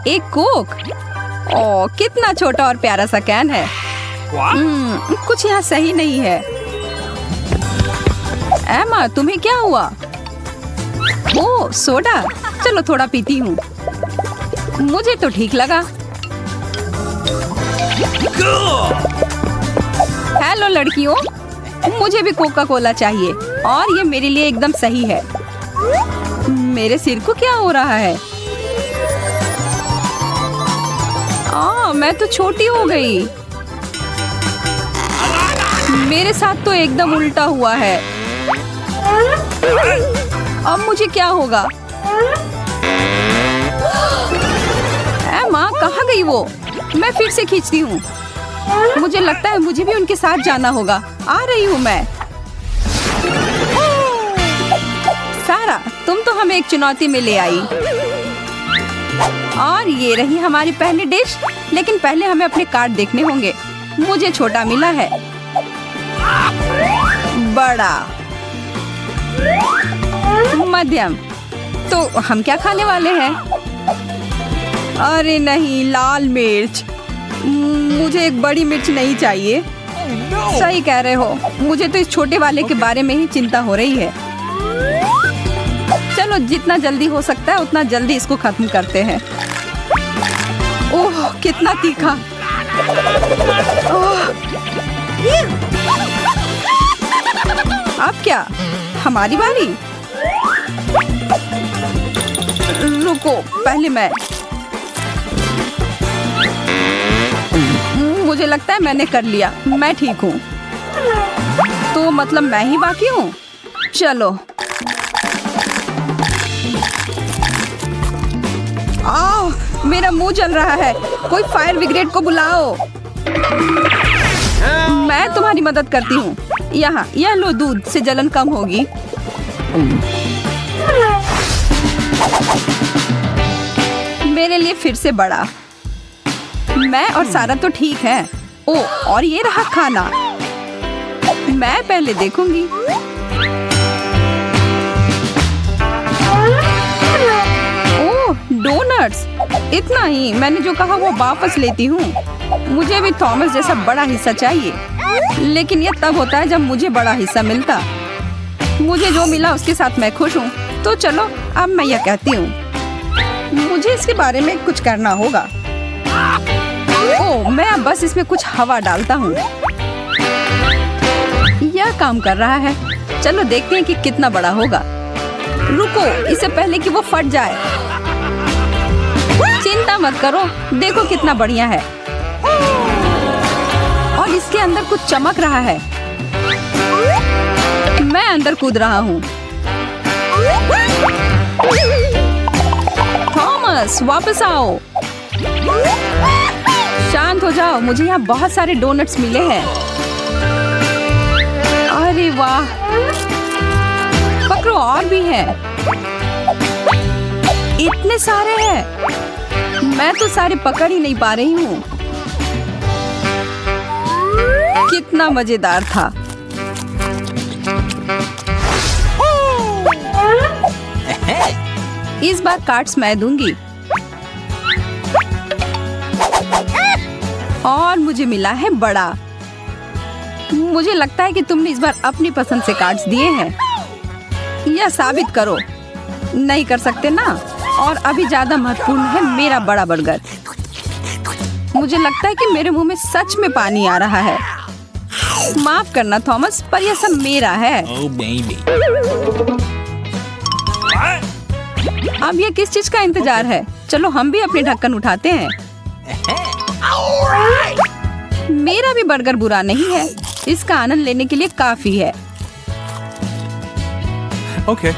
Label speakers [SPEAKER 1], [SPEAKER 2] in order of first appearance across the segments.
[SPEAKER 1] एक कोक। ओह, कितना छोटा और प्यारा सा कैन है। कुछ यहाँ सही नहीं है। एमा, तुम्हें क्या हुआ? ओह, सोडा। चलो थोड़ा पीती हूँ। मुझे तो ठीक लगा। हेलो लड़कियों, मुझे भी कोका कोला चाहिए और ये मेरे लिए एकदम सही है। मेरे सिर को क्या हो रहा है? मैं तो छोटी हो गई। मेरे साथ तो एकदम उल्टा हुआ है। अब मुझे क्या होगा? माँ, कहाँ गई वो? मैं फिर से खींचती हूँ। मुझे लगता है मुझे भी उनके साथ जाना होगा। आ रही हूँ मैं। सारा, तुम तो हमें एक चुनौती में ले आई। और ये रही हमारी पहली डिश। लेकिन पहले हमें अपने कार्ड देखने होंगे। मुझे छोटा मिला है। बड़ा, मध्यम। तो हम क्या खाने वाले हैं? अरे नहीं, लाल मिर्च। मुझे एक बड़ी मिर्च नहीं चाहिए। सही कह रहे हो। मुझे तो इस छोटे वाले के बारे में ही चिंता हो रही है। चलो, जितना जल्दी हो सकता है उतना जल्दी इसको खत्म करते हैं। ओह, कितना तीखा। ओह। अब क्या? हमारी बारी। रुको, पहले मैं। मुझे लगता है मैंने कर लिया। मैं ठीक हूँ। तो मतलब मैं ही बाकी हूँ। चलो। मेरा मुंह जल रहा है। कोई फायर ब्रिगेड को बुलाओ। मैं तुम्हारी मदद करती हूँ। यहाँ, यह लो, दूध से जलन कम होगी। मेरे लिए फिर से बड़ा। मैं और सारा तो ठीक है। ओ, और ये रहा खाना। मैं पहले देखूंगी। ओह, डोनट्स। इतना ही। मैंने जो कहा वो वापस लेती हूँ। मुझे भी थॉमस जैसा बड़ा हिस्सा चाहिए। लेकिन ये तब होता है जब मुझे बड़ा हिस्सा मिलता। मुझे जो मिला उसके साथ मैं खुश हूँ। तो चलो, अब मैं यह कहती हूँ, मुझे इसके बारे में कुछ करना होगा। ओह, मैं अब बस इसमें कुछ हवा डालता हूँ। यह काम कर रहा है। चलो देखते हैं कि कितना बड़ा होगा। रुको, इससे पहले कि वो फट जाए। चिंता मत करो, देखो कितना बढ़िया है। और इसके अंदर कुछ चमक रहा है। मैं अंदर कूद रहा हूँ। थॉमस, वापस आओ। शांत हो जाओ। मुझे यहाँ बहुत सारे डोनट्स मिले हैं। अरे वाह, पकड़ो, और भी हैं। इतने सारे हैं। मैं तो सारे पकड़ ही नहीं पा रही हूँ। कितना मजेदार था। इस बार कार्ड्स मैं दूंगी। और मुझे मिला है बड़ा। मुझे लगता है कि तुमने इस बार अपनी पसंद से कार्ड्स दिए हैं। यह साबित करो। नहीं कर सकते ना। और अभी ज्यादा महत्वपूर्ण है मेरा बड़ा बर्गर। मुझे लगता है कि मेरे मुंह में सच में पानी आ रहा है। माफ करना थॉमस, पर यह सब मेरा है। अब ये किस चीज का इंतजार है? चलो हम भी अपने ढक्कन उठाते हैं। मेरा भी बर्गर बुरा नहीं है। इसका आनंद लेने के लिए काफी है।
[SPEAKER 2] ओके।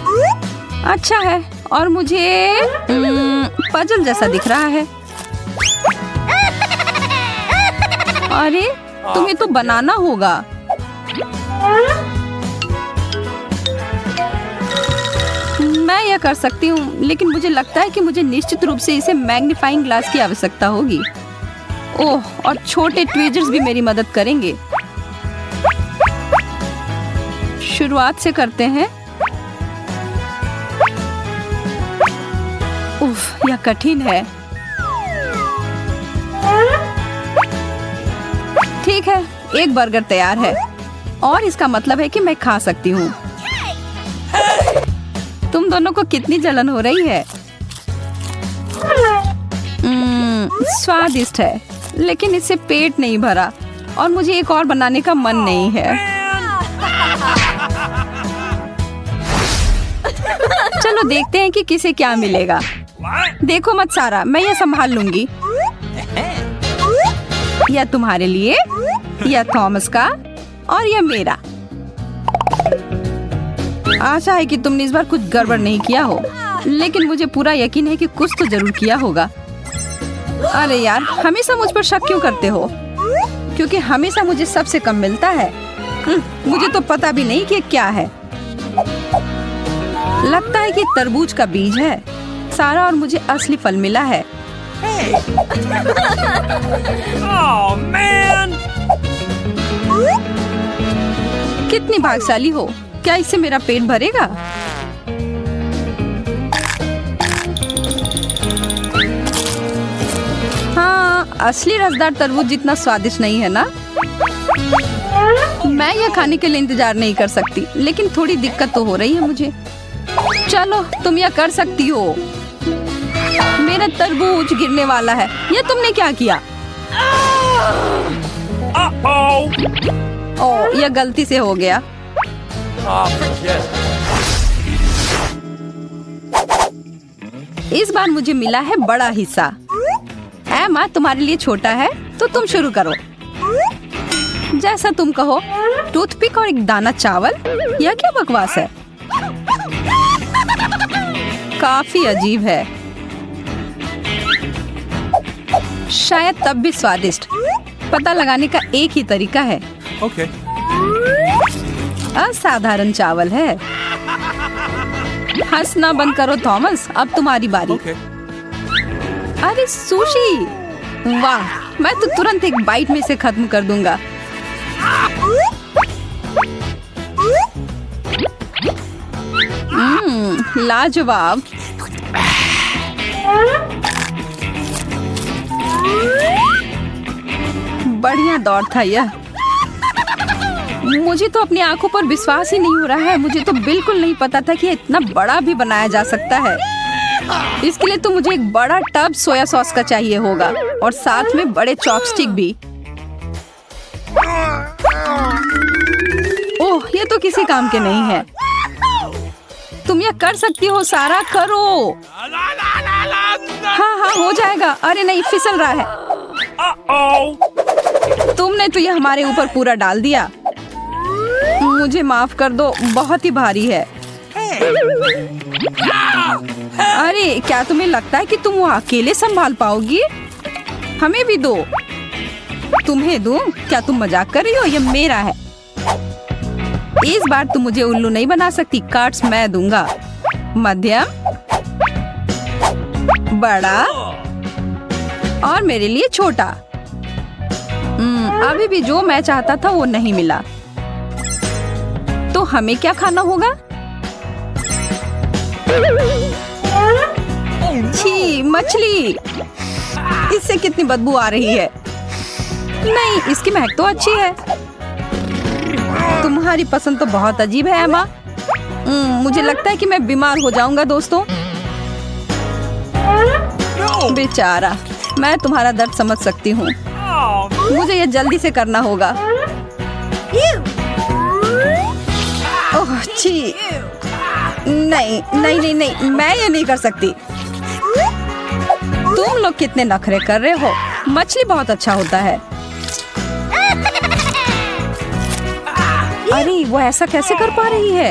[SPEAKER 1] अच्छा है। और मुझे पजल जैसा दिख रहा है। अरे, तुम्हें तो बनाना होगा। मैं यह कर सकती हूँ, लेकिन मुझे लगता है कि मुझे निश्चित रूप से इसे मैग्नीफाइंग ग्लास की आवश्यकता होगी। ओह, और छोटे ट्वीजर्स भी मेरी मदद करेंगे। शुरुआत से करते हैं। उफ, यह कठिन है। ठीक है, एक बर्गर तैयार है और इसका मतलब है कि मैं खा सकती हूँ। तुम दोनों को कितनी जलन हो रही है? स्वादिष्ट है, लेकिन इससे पेट नहीं भरा और मुझे एक और बनाने का मन नहीं है। चलो देखते हैं कि किसे क्या मिलेगा। देखो मत सारा, मैं ये संभाल लूंगी। या तुम्हारे लिए, या थॉमस का, और या मेरा। आशा है कि तुमने इस बार कुछ गड़बड़ नहीं किया हो, लेकिन मुझे पूरा यकीन है कि कुछ तो जरूर किया होगा। अरे यार, हमेशा मुझ पर शक क्यों करते हो? क्योंकि हमेशा मुझे सबसे कम मिलता है। मुझे तो पता भी नहीं कि क्या है। लगता है कि तरबूज का बीज है। सारा और मुझे असली फल मिला है।
[SPEAKER 2] Oh man!
[SPEAKER 1] कितनी भाग्यशाली हो। क्या इससे मेरा पेट भरेगा? हाँ, असली रसदार तरबूज जितना स्वादिष्ट नहीं है ना? मैं यह खाने के लिए इंतजार नहीं कर सकती, लेकिन थोड़ी दिक्कत तो हो रही है मुझे। चलो, तुम यह कर सकती हो। मेरा तरबूज गिरने वाला है। यह तुमने क्या किया? ओह, यह गलती से हो गया। इस बार मुझे मिला है बड़ा हिस्सा। एमा, तुम्हारे लिए छोटा है, तो तुम शुरू करो। जैसा तुम कहो। टूथपिक और एक दाना चावल? यह क्या बकवास है? काफी अजीब है। शायद तब भी स्वादिष्ट। पता लगाने का एक ही तरीका है।
[SPEAKER 2] Okay.
[SPEAKER 1] असाधारण चावल है। हंसना बंद करो थॉमस, अब तुम्हारी बारी।
[SPEAKER 2] Okay.
[SPEAKER 1] अरे सुशी, वाह! मैं तो तुरंत एक बाइट में से खत्म कर दूंगा। लाजवाब। बढ़िया दौड़ था यह। मुझे तो अपनी आंखों पर विश्वास ही नहीं हो रहा है। मुझे तो बिल्कुल नहीं पता था कि इतना बड़ा भी बनाया जा सकता है। इसके लिए तो मुझे एक बड़ा टब सोया सॉस का चाहिए होगा और साथ में बड़े चॉपस्टिक भी। ओह, ये तो किसी काम के नहीं है। तुम यह कर सकती हो सारा, करो। हाँ हाँ, हो जाएगा। अरे नहीं, फिसल रहा है। तुमने तो यह हमारे ऊपर पूरा डाल दिया। मुझे माफ कर दो, बहुत ही भारी है। अरे, क्या तुम्हें लगता है कि तुम वो अकेले संभाल पाओगी? हमें भी दो। तुम्हें दूं? क्या तुम मजाक कर रही हो? यह मेरा है। इस बार तुम मुझे उल्लू नहीं बना सकती। कार्ड्स मैं दूंगा। मध्यम, बड़ा और मेरे लिए छोटा। अभी भी जो मैं चाहता था वो नहीं मिला। तो हमें क्या खाना होगा? छी, मछली। इससे कितनी बदबू आ रही है। नहीं, इसकी महक तो अच्छी है। तुम्हारी पसंद तो बहुत अजीब है एमा। मुझे लगता है कि मैं बीमार हो जाऊंगा दोस्तों। बेचारा, मैं तुम्हारा दर्द समझ सकती हूँ। मुझे ये जल्दी से करना होगा। ओह छी, नहीं नहीं नहीं नहीं, मैं ये नहीं कर सकती। तुम लोग कितने नखरे कर रहे हो। मछली बहुत अच्छा होता है। अरे, वो ऐसा कैसे कर पा रही है?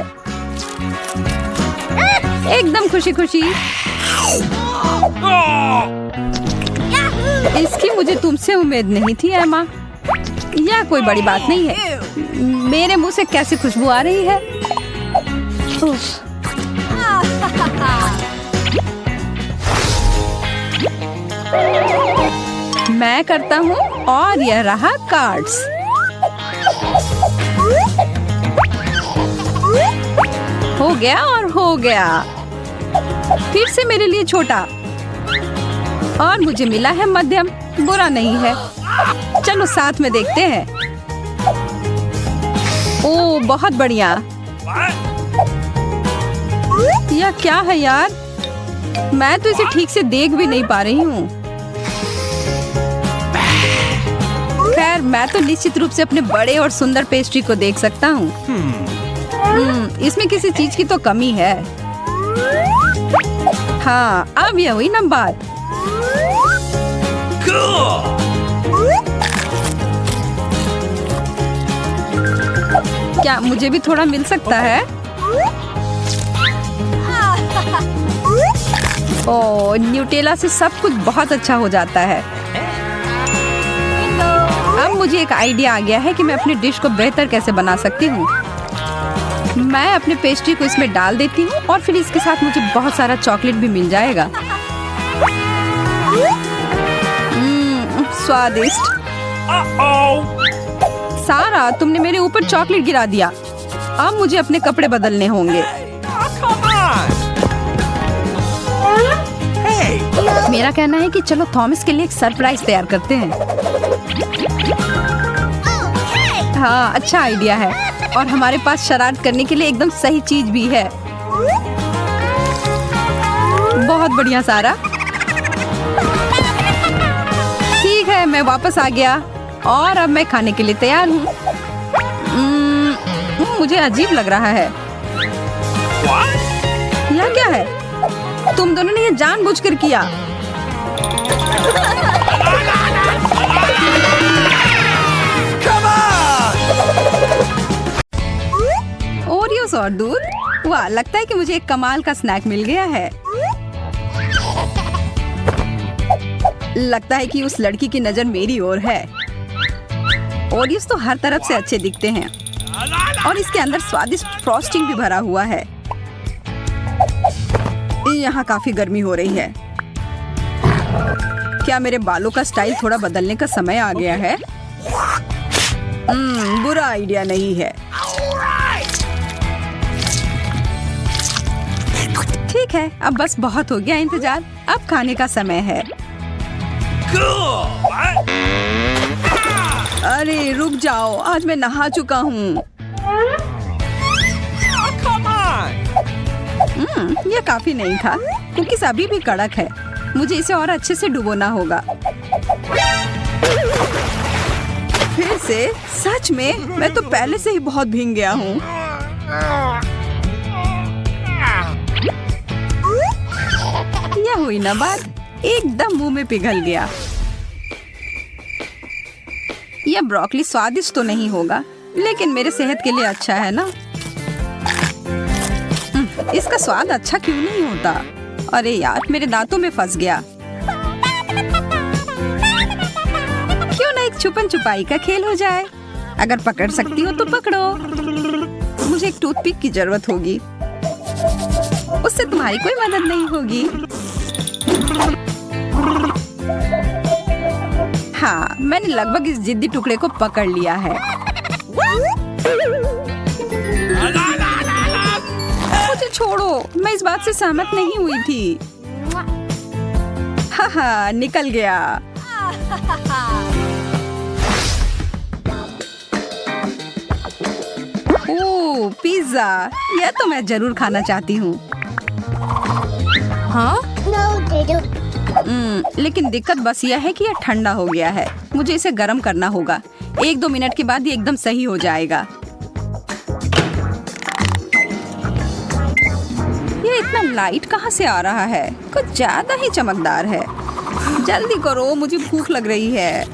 [SPEAKER 1] एकदम खुशी खुशी। इसकी मुझे तुमसे उम्मीद नहीं थी एमा। यह कोई बड़ी बात नहीं है। मेरे मुंह से कैसी खुशबू आ रही है। मैं करता हूँ और यह रहा कार्ड्स। हो गया और हो गया। फिर से मेरे लिए छोटा। और मुझे मिला है मध्यम। बुरा नहीं है। चलो साथ में देखते हैं। ओह बहुत बढ़िया। यह क्या है यार? मैं तो इसे ठीक से देख भी नहीं पा रही हूँ। खैर मैं तो निश्चित रूप से अपने बड़े और सुंदर पेस्ट्री को देख सकता हूँ। इसमें किसी चीज की तो कमी है। हाँ अब यह हुई ना बात। क्या मुझे भी थोड़ा मिल सकता है? ओह न्यूटेला से सब कुछ बहुत अच्छा हो जाता है। अब मुझे एक आइडिया आ गया है कि मैं अपनी डिश को बेहतर कैसे बना सकती हूँ। मैं अपने पेस्ट्री को इसमें डाल देती हूँ और फिर इसके साथ मुझे बहुत सारा चॉकलेट भी मिल जाएगा। स्वादिष्ट। सारा तुमने मेरे ऊपर चॉकलेट गिरा दिया। अब मुझे अपने कपड़े बदलने होंगे। मेरा कहना है कि चलो थॉमस के लिए एक सरप्राइज तैयार करते हैं। हाँ अच्छा आइडिया है और हमारे पास शरारत करने के लिए एकदम सही चीज भी है। बहुत बढ़िया सारा। ठीक है मैं वापस आ गया और अब मैं खाने के लिए तैयार हूँ। मुझे अजीब लग रहा है। यह क्या है? तुम दोनों ने यह जानबूझकर किया। ओरियोस और दूध। वाह लगता है कि मुझे एक कमाल का स्नैक मिल गया है। लगता है कि उस लड़की की नजर मेरी ओर है। ओरियोस तो हर तरफ से अच्छे दिखते हैं और इसके अंदर स्वादिष्ट फ्रॉस्टिंग भी भरा हुआ है। यहाँ काफी गर्मी हो रही है। क्या मेरे बालों का स्टाइल थोड़ा बदलने का समय आ गया है? बुरा आइडिया नहीं है। ठीक है अब बस बहुत हो गया इंतजार। अब खाने का समय है। अरे रुक जाओ, आज मैं नहा चुका हूँ। यह काफी नहीं था। कुकीज़ अभी भी कड़क है। मुझे इसे और अच्छे से डुबोना होगा। फिर से? सच में? मैं तो पहले से ही बहुत भीग गया हूँ। यह हुई ना बात, एकदम मुंह में पिघल गया। यह ब्रोकली स्वादिष्ट तो नहीं होगा लेकिन मेरे सेहत के लिए अच्छा है ना। इसका स्वाद अच्छा क्यों नहीं होता? अरे यार मेरे दांतों में फंस गया। क्यों ना एक छुपन छुपाई का खेल हो जाए। अगर पकड़ सकती हो तो पकड़ो। मुझे एक टूथपिक की जरूरत होगी। उससे तुम्हारी कोई मदद नहीं होगी। हाँ मैंने लगभग इस जिद्दी टुकड़े को पकड़ लिया है। मुझे छोड़ो, मैं इस बात से सहमत नहीं हुई थी। हाँ निकल गया। ओह पिज्जा, यह तो मैं जरूर खाना चाहती हूँ। हाँ लेकिन दिक्कत बस यह है कि यह ठंडा हो गया है। मुझे इसे गर्म करना होगा। 1-2 मिनट के बाद ये एकदम सही हो जाएगा। ये इतना लाइट कहाँ से आ रहा है? कुछ ज्यादा ही चमकदार है। जल्दी करो, मुझे भूख लग रही है।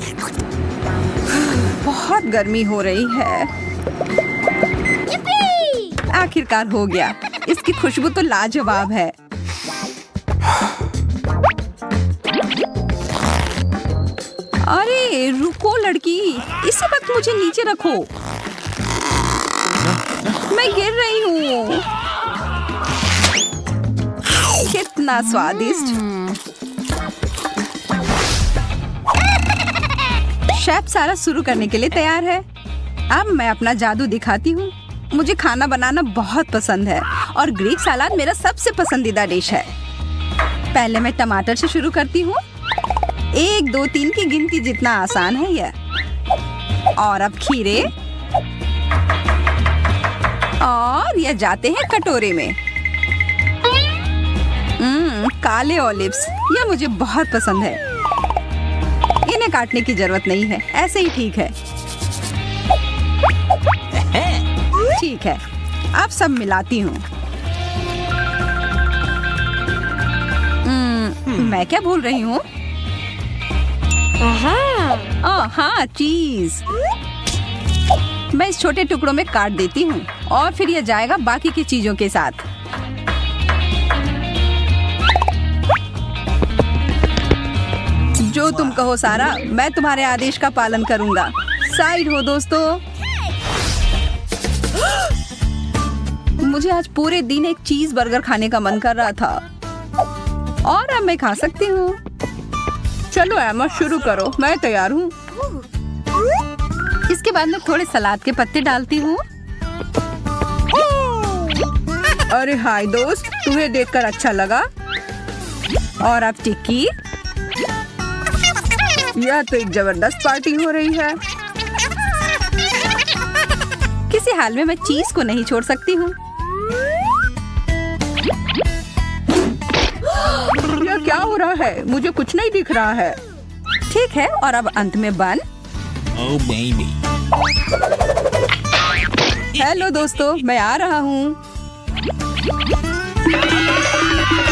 [SPEAKER 1] बहुत गर्मी हो रही है। आखिरकार हो गया। इसकी खुशबू तो लाजवाब है। अरे रुको लड़की, इसी वक्त मुझे नीचे रखो। मैं गिर रही हूँ। कितना स्वादिष्ट। शेफ सारा शुरू करने के लिए तैयार है। अब मैं अपना जादू दिखाती हूँ। मुझे खाना बनाना बहुत पसंद है और ग्रीक सलाद मेरा सबसे पसंदीदा डिश है। पहले मैं टमाटर से शुरू करती हूँ 1 2 3 की गिनती जितना आसान है यह। और अब खीरे, और ये जाते हैं कटोरे में। काले ऑलिव्स, यह मुझे बहुत पसंद है। इन्हें काटने की जरूरत नहीं है, ऐसे ही ठीक है। ठीक है, अब सब मिलाती हूँ। मैं क्या भूल रही हूँ? हाँ, चीज। मैं इस छोटे टुकड़ों में काट देती हूँ और फिर यह जाएगा बाकी की चीजों के साथ। जो तुम कहो सारा, मैं तुम्हारे आदेश का पालन करूंगा। साइड हो दोस्तों। मुझे आज पूरे दिन एक चीज बर्गर खाने का मन कर रहा था और अब मैं खा सकती हूँ। चलो एमा, शुरू करो, मैं तैयार हूँ। इसके बाद मैं थोड़े सलाद के पत्ते डालती हूँ। अरे हाय दोस्त, तुम्हें देखकर अच्छा लगा। और अब टिक्की। यह तो एक जबरदस्त पार्टी हो रही है। किसी हाल में मैं चीज को नहीं छोड़ सकती हूँ। यह क्या हो रहा है? मुझे कुछ नहीं दिख रहा है। ठीक है, और अब अंत में बन।
[SPEAKER 2] Oh baby.
[SPEAKER 1] हेलो दोस्तों, मैं आ रहा हूँ।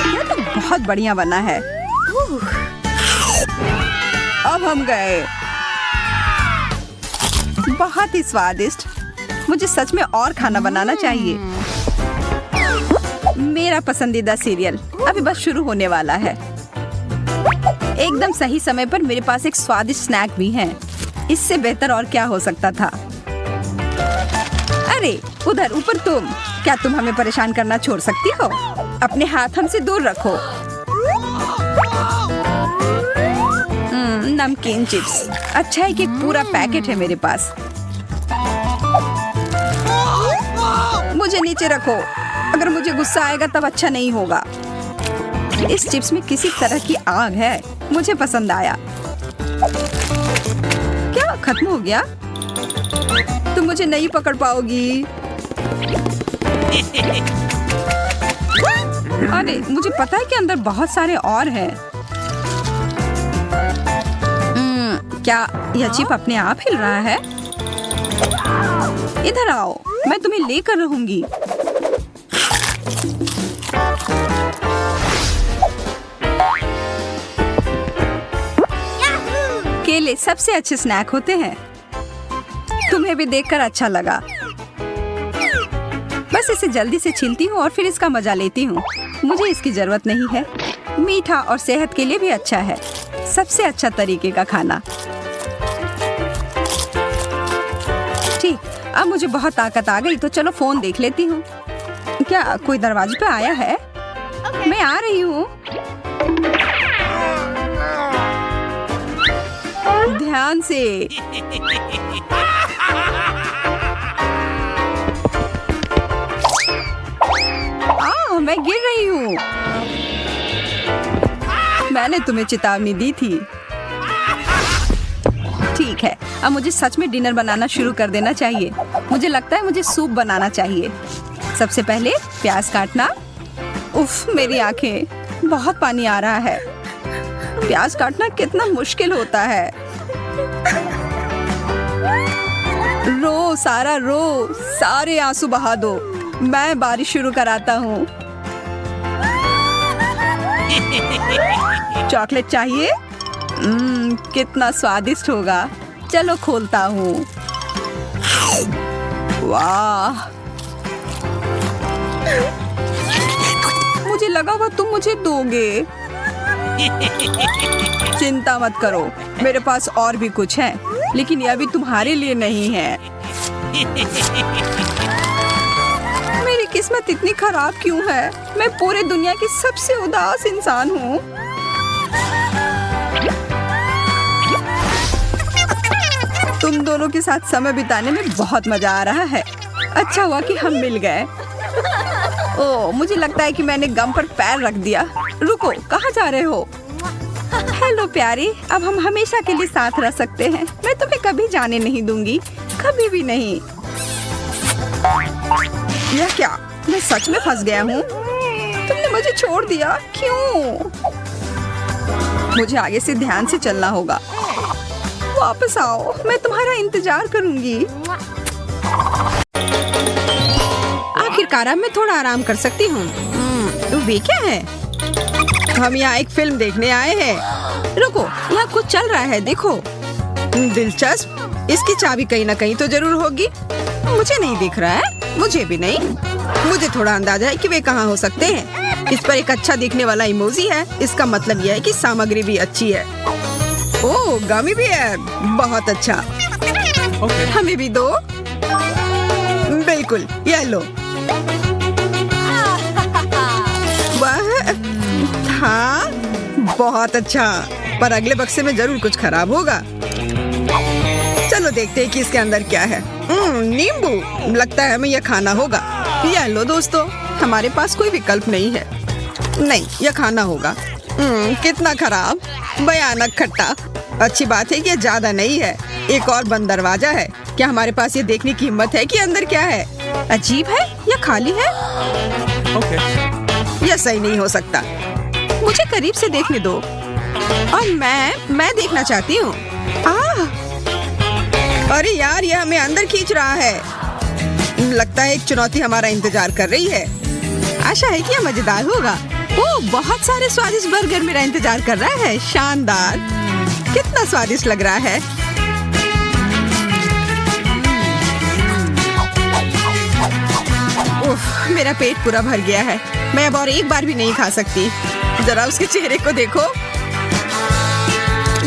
[SPEAKER 1] यह तो बहुत बढ़िया बना है। अब हम गए। बहुत ही स्वादिष्ट। मुझे सच में और खाना बनाना चाहिए। मेरा पसंदीदा सीरियल अभी बस शुरू होने वाला है। एकदम सही समय पर मेरे पास एक स्वादिष्ट स्नैक भी है। इससे बेहतर और क्या हो सकता था? अरे उधर ऊपर तुम, क्या तुम हमें परेशान करना छोड़ सकती हो? अपने हाथ हमसे दूर रखो। नमकीन चिप्स। अच्छा है कि एक पूरा पैकेट है मेरे पास। मुझे नीचे रखो। अगर मुझे गुस्सा आएगा तब अच्छा नहीं होगा। इस चिप्स में किसी तरह की आग है। मुझे पसंद आया। क्या खत्म हो गया? तुम मुझे नहीं पकड़ पाओगी। अरे मुझे पता है कि अंदर बहुत सारे और हैं। क्या यह चिप अपने आप हिल रहा है? इधर आओ, मैं तुम्हें लेकर रहूंगी। केले सबसे अच्छे स्नैक होते हैं। तुम्हें भी देखकर अच्छा लगा। बस इसे जल्दी से छीलती हूँ और फिर इसका मजा लेती हूँ। मुझे इसकी जरूरत नहीं है। मीठा और सेहत के लिए भी अच्छा है। सबसे अच्छा तरीके का खाना। ठीक, अब मुझे बहुत ताकत आ गई तो चलो फोन देख लेती हूँ। क्या कोई दरवाजे पे आया है? मैं आ रही हूँ। ध्यान से। मैं गिर रही हूँ। मैंने तुम्हें चेतावनी दी थी। ठीक है, अब मुझे सच में डिनर बनाना शुरू कर देना चाहिए। मुझे लगता है मुझे सूप बनाना चाहिए। सबसे पहले प्याज काटना। उफ, मेरी आंखें, बहुत पानी आ रहा है। प्याज काटना कितना मुश्किल होता है। रो सारा रो, सारे आंसू बहा दो। मैं बारिश शुरू कराता हूँ। चॉकलेट चाहिए? कितना स्वादिष्ट होगा। चलो खोलता हूँ। वाह, मुझे लगा वो तुम मुझे दोगे। चिंता मत करो, मेरे पास और भी कुछ है, लेकिन यह भी तुम्हारे लिए नहीं है। मेरी किस्मत इतनी खराब क्यों है? मैं पूरे दुनिया की सबसे उदास इंसान हूँ। तुम दोनों के साथ समय बिताने में बहुत मजा आ रहा है। अच्छा हुआ कि हम मिल गए। ओह, मुझे लगता है कि मैंने गम पर पैर रख दिया। रुको, कहाँ जा रहे हो? हेलो प्यारी, अब हम हमेशा के लिए साथ रह सकते हैं। मैं तुम्हें कभी जाने नहीं दूंगी, कभी भी नहीं। यह क्या? मैं सच में फंस गया हूँ। तुमने मुझे छोड़ दिया, क्यों? मुझे आगे से ध्यान से चलना होगा। वापस आओ, मैं तुम्हारा इंतजार करूंगी। आखिरकार मैं थोड़ा आराम कर सकती हूँ। तो वे क्या है? हम यहाँ एक फिल्म देखने आए हैं। रुको, यहाँ कुछ चल रहा है, देखो। दिलचस्प। इसकी चाबी कहीं ना कहीं तो जरूर होगी। मुझे नहीं दिख रहा है। मुझे भी नहीं। मुझे थोड़ा अंदाजा है कि वे कहाँ हो सकते हैं। इस पर एक अच्छा दिखने वाला इमोजी है। इसका मतलब यह है कि सामग्री भी अच्छी है। ओह, गमी बियर, बहुत अच्छा। हमें भी दो। बिल्कुल, यह लो। वाह, हाँ, बहुत अच्छा। पर अगले बक्से में जरूर कुछ खराब होगा। चलो देखते हैं कि इसके अंदर क्या है। नींबू। लगता है हमें यह खाना होगा। यह लो दोस्तों, हमारे पास कोई विकल्प नहीं है। नहीं, यह खाना होगा। कितना खराब, भयानक खट्टा। अच्छी बात है कि यह ज्यादा नहीं है। एक और बंद दरवाजा है। क्या हमारे पास ये देखने की हिम्मत है कि अंदर क्या है? अजीब है, यह खाली है। यह सही नहीं हो सकता। मुझे करीब से देखने दो। और मैं देखना चाहती हूँ। अरे यार, यह हमें अंदर खींच रहा है। लगता है एक चुनौती हमारा इंतजार कर रही है। आशा है कि यह मजेदार होगा। ओह, बहुत सारे स्वादिष्ट बर्गर मेरा इंतजार कर रहा है। शानदार, कितना स्वादिष्ट लग रहा है। उफ, मेरा पेट पूरा भर गया है। मैं अब और एक बार भी नहीं खा सकती। जरा उसके चेहरे को देखो,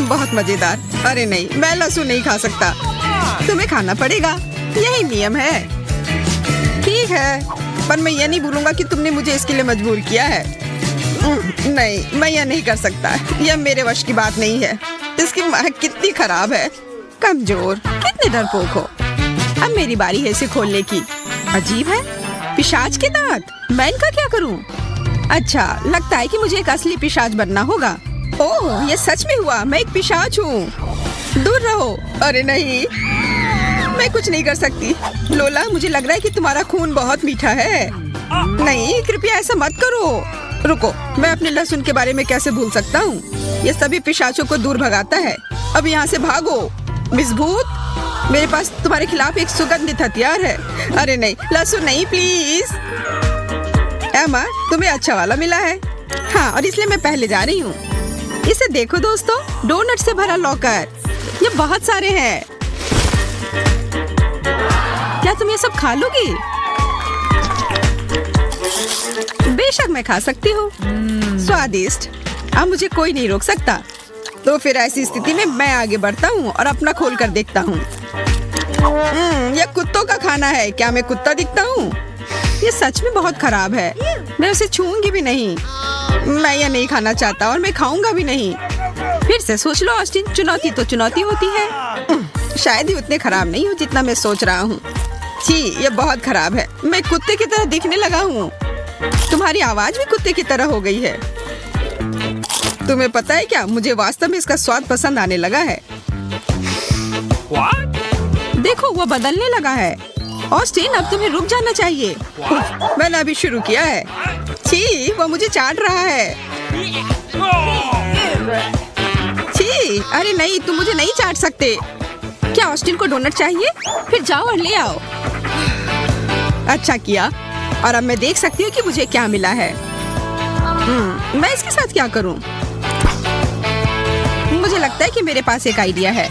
[SPEAKER 1] बहुत मजेदार। अरे नहीं, मैं लहसुन नहीं खा सकता। तुम्हें खाना पड़ेगा, यही नियम है। ठीक है, पर मैं ये नहीं भूलूंगा कि तुमने मुझे इसके लिए मजबूर किया है। नहीं, मैं यह नहीं कर सकता। यह मेरे वश की बात नहीं है। इसकी महक कितनी खराब है। कमजोर, कितने डरपोक हो। अब मेरी बारी है इसे खोलने की। अजीब है, पिशाच के दांत। मैं इनका क्या करूं? अच्छा, लगता है कि मुझे एक असली पिशाच बनना होगा। ओह, ये सच में हुआ। मैं एक पिशाच हूँ। दूर रहो। अरे नहीं, मैं कुछ नहीं कर सकती। लोला, मुझे लग रहा है कि तुम्हारा खून बहुत मीठा है। नहीं, कृपया ऐसा मत करो। रुको, मैं अपने लहसुन के बारे में कैसे भूल सकता हूँ? ये सभी पिशाचों को दूर भगाता है। अब यहाँ से भागो। मिस भूत, मेरे पास तुम्हारे खिलाफ एक सुगंधित हथियार है। अरे नहीं, लहसुन नहीं, प्लीज। एमा, तुम्हें अच्छा वाला मिला है। हाँ, और इसलिए मैं पहले जा रही हूँ। इसे देखो दोस्तों, डोनट से भरा लॉकर। ये बहुत सारे हैं। क्या तुम ये सब खा लोगी? बेशक मैं खा सकती हूँ। स्वादिष्ट। अब मुझे कोई नहीं रोक सकता। तो फिर ऐसी स्थिति में मैं आगे बढ़ता हूँ और अपना खोल कर देखता हूँ। यह कुत्तों का खाना है। क्या मैं कुत्ता दिखता हूँ? ये सच में बहुत खराब है। मैं उसे छूऊंगी भी नहीं। मैं यह नहीं खाना चाहता और मैं खाऊंगा भी नहीं। फिर से सोच लो ऑस्टिन, चुनौती तो चुनौती होती है। शायद ही उतने खराब नहीं हो जितना मैं सोच रहा हूँ। छी, ये बहुत खराब है। मैं कुत्ते की तरह दिखने लगा हूँ। तुम्हारी आवाज भी कुत्ते की तरह हो गई है। तुम्हें पता है क्या, मुझे वास्तव में इसका स्वाद पसंद आने लगा है।
[SPEAKER 2] What?
[SPEAKER 1] देखो, वो बदलने लगा है। ऑस्टिन, अब तुम्हें रुक जाना चाहिए। मैंने अभी शुरू किया है। छी, वो मुझे चाट रहा है। छी, अरे नहीं, तुम मुझे नहीं चाट सकते। क्या ऑस्टिन को डोनट चाहिए? फिर जाओ और ले आओ। अच्छा किया। और अब मैं देख सकती हूँ कि मुझे क्या मिला है। मैं इसके साथ क्या करूँ? मुझे लगता है कि मेरे पास एक आइडिया है।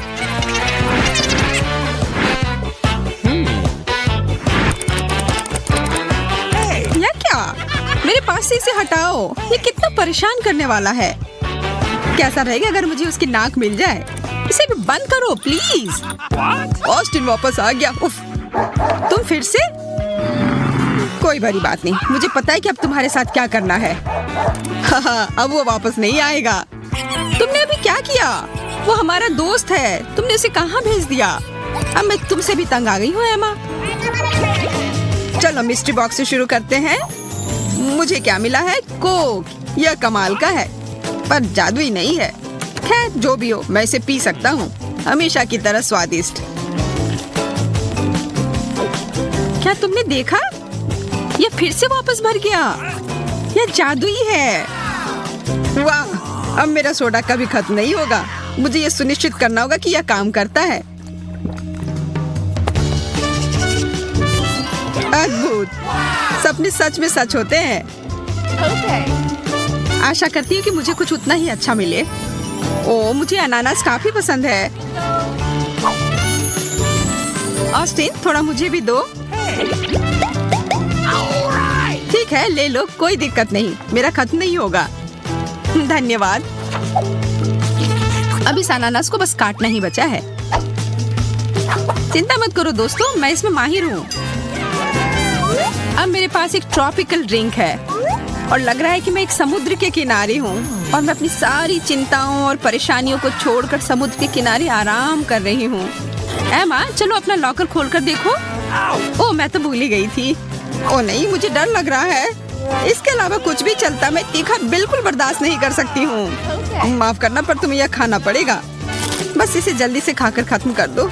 [SPEAKER 1] या क्या? मेरे पास से इसे हटाओ। ये कितना परेशान करने वाला है। कैसा रहेगा अगर मुझे उसकी नाक मिल जाए? इसे भी बंद करो प्लीज। ऑस्टिन वापस आ गया। उफ, तुम फिर से? कोई बड़ी बात नहीं। मुझे पता है कि अब तुम्हारे साथ क्या करना है। अब वो वापस नहीं आएगा। तुमने अभी क्या किया? वो हमारा दोस्त है। तुमने उसे कहाँ भेज दिया? अब मैं तुमसे भी तंग आ गई हूँ एमा। चलो मिस्ट्री बॉक्स से शुरू करते हैं। मुझे क्या मिला है? कोक। यह कमाल का है, पर जादुई नहीं है। खैर जो भी हो, मैं इसे पी सकता हूँ, हमेशा की तरह स्वादिष्ट। क्या तुमने देखा? ये फिर से वापस भर गया। यह जादुई है। वाह, अब मेरा सोडा कभी खत्म नहीं होगा। मुझे ये सुनिश्चित करना होगा कि यह काम करता है। अद्भुत, सपने सच में सच होते हैं। आशा करती हूँ कि मुझे कुछ उतना ही अच्छा मिले। ओ, मुझे अनानास काफी पसंद है। ऑस्टिन, थोड़ा मुझे भी दो। ठीक है, ले लो, कोई दिक्कत नहीं, मेरा खत्म नहीं होगा। धन्यवाद। अब इस अनानास को बस काटना ही बचा है। चिंता मत करो दोस्तों, मैं इसमें माहिर हूँ। अब मेरे पास एक ट्रॉपिकल ड्रिंक है और लग रहा है कि मैं एक समुद्र के किनारे हूँ और मैं अपनी सारी चिंताओं और परेशानियों को छोड़कर समुद्र के किनारे आराम कर रही हूँ। एमा, चलो अपना लॉकर खोलकर देखो। ओह, मैं तो भूल ही गई थी। ओह नहीं, मुझे डर लग रहा है। इसके अलावा कुछ भी चलता, मैं तीखा बिल्कुल बर्दाश्त नहीं कर सकती हूँ। माफ करना, पर तुम्हें यह खाना पड़ेगा। बस इसे जल्दी से खाकर खत्म कर दो।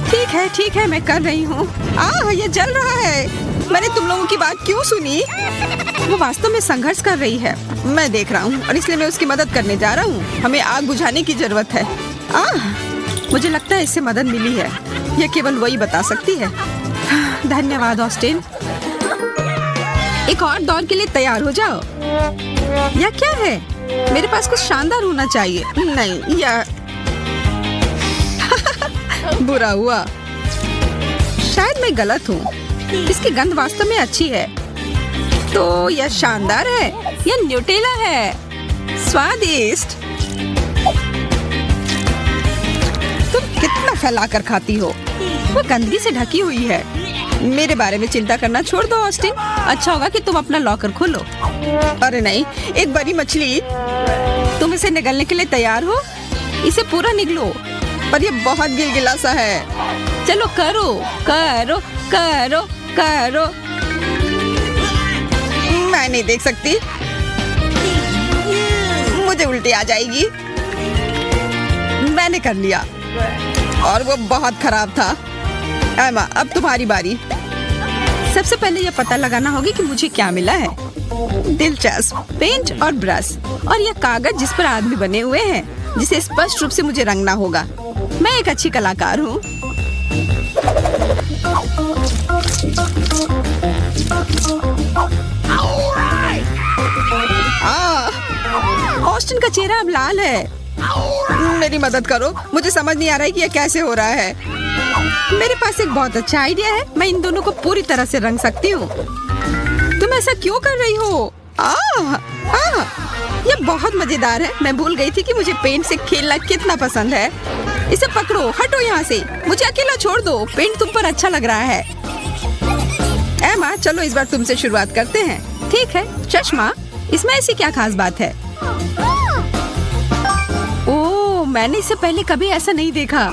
[SPEAKER 1] ठीक है, मैं कर रही हूँ। ये जल रहा है। मैंने तुम लोगों की बात क्यों सुनी? वो वास्तव में संघर्ष कर रही है। मैं देख रहा हूँ और इसलिए मैं उसकी मदद करने जा रहा हूँ। हमें आग बुझाने की जरूरत है। मुझे लगता है इससे मदद मिली है। यह केवल वही बता सकती है। धन्यवाद ऑस्टिन। एक और दौर के लिए तैयार हो जाओ। यह क्या है? मेरे पास कुछ शानदार होना चाहिए। नहीं, यह बुरा हुआ। शायद मैं गलत हूँ। इसकी गंध वास्तव में अच्छी है। तो यह शानदार है। यह न्यूटेला है। स्वादिष्ट। तुम कितना फैलाकर खाती हो? वो गंदगी से ढकी हुई है। मेरे बारे में चिंता करना छोड़ दो ऑस्टिन। अच्छा होगा कि तुम अपना लॉकर खोलो। अरे नहीं, एक बड़ी मछली। तुम इसे निगलने के लिए तैयार हो? इसे पूरा निगलो, पर यह बहुत गिलगिला सा है। चलो करो करो करो करो। मैं नहीं देख सकती, मुझे उल्टी आ जाएगी। मैंने कर लिया और वो बहुत खराब था। एमा, अब तुम्हारी बारी। सबसे पहले यह पता लगाना होगा कि मुझे क्या मिला है। दिलचस्प पेंट और ब्रश और यह कागज जिस पर आदमी बने हुए हैं, जिसे स्पष्ट रूप से मुझे रंगना होगा। मैं एक अच्छी कलाकार हूँ। ऑस्टिन का चेहरा अब लाल है। मेरी मदद करो, मुझे समझ नहीं आ रहा है कि यह कैसे हो रहा है। मेरे पास एक बहुत अच्छा आइडिया है। मैं इन दोनों को पूरी तरह से रंग सकती हूँ। तुम ऐसा क्यों कर रही हो? यह बहुत मजेदार है। मैं भूल गई थी कि मुझे पेंट से खेलना कितना पसंद है। इसे पकड़ो, हटो यहाँ से, मुझे अकेला छोड़ दो। पेंट तुम पर अच्छा लग रहा है। एमा, चलो इस बार तुमसे शुरुआत करते हैं। ठीक है। चश्मा, इसमें ऐसी क्या खास बात है? ओह, मैंने इससे पहले कभी ऐसा नहीं देखा।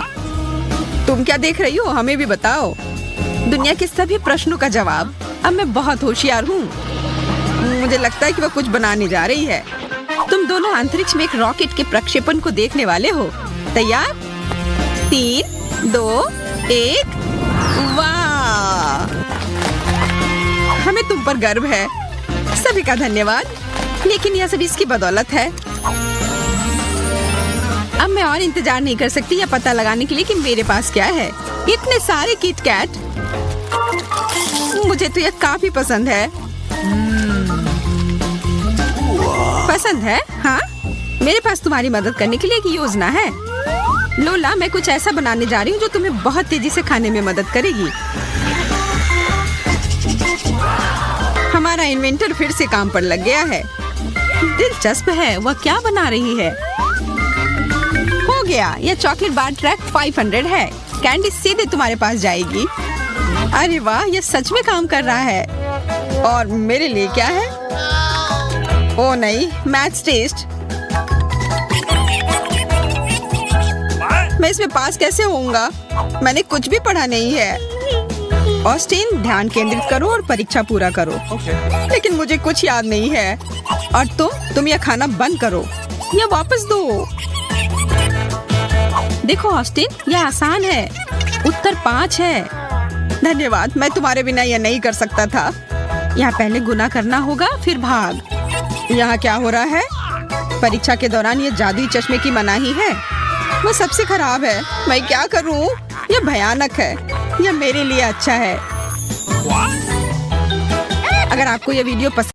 [SPEAKER 1] तुम क्या देख रही हो? हमें भी बताओ। दुनिया के सभी प्रश्नों का जवाब। अब मैं बहुत होशियार हूँ। मुझे लगता है कि वह कुछ बनाने जा रही है। तुम दोनों अंतरिक्ष में एक रॉकेट के प्रक्षेपण को देखने वाले हो। तैयार? 3, 2, 1। वाह! हमें तुम पर गर्व है। सभी का धन्यवाद। लेकिन यह सब इसकी बदौलत है। अब मैं और इंतजार नहीं कर सकती यह पता लगाने के लिए कि मेरे पास क्या है। इतने सारे किट कैट। मुझे तो यह काफी पसंद है। पसंद है? हाँ, मेरे पास तुम्हारी मदद करने के लिए एक योजना है। लोला, मैं कुछ ऐसा बनाने जा रही हूँ जो तुम्हें बहुत तेजी से खाने में मदद करेगी। हमारा इन्वेंटर फिर से काम पर लग गया है। दिलचस्प है, वह क्या बना रही है। हो गया, यह चॉकलेट बार ट्रैक 500 है। कैंडी सीधे तुम्हारे पास जाएगी। अरे वाह, यह सच में काम कर रहा है। और मेरे लिए क्या है? ओ नहीं, मैथ्स टेस्ट। मैं इसमें पास कैसे होऊंगा? मैंने कुछ भी पढ़ा नहीं है। ऑस्टिन, ध्यान केंद्रित करो और परीक्षा पूरा करो। लेकिन मुझे कुछ याद नहीं है। और तुम यह खाना बंद करो। यह वापस दो। देखो ऑस्टिन, यह आसान है। उत्तर 5 है। धन्यवाद, मैं तुम्हारे बिना यह नहीं कर सकता था। यहाँ पहले गुना करना होगा, फिर भाग। यहाँ क्या हो रहा है? परीक्षा के दौरान ये जादुई चश्मे की मनाही है। वह सबसे खराब है। मैं क्या करूँ? यह भयानक है। यह मेरे लिए अच्छा है। अगर आपको यह वीडियो पसंद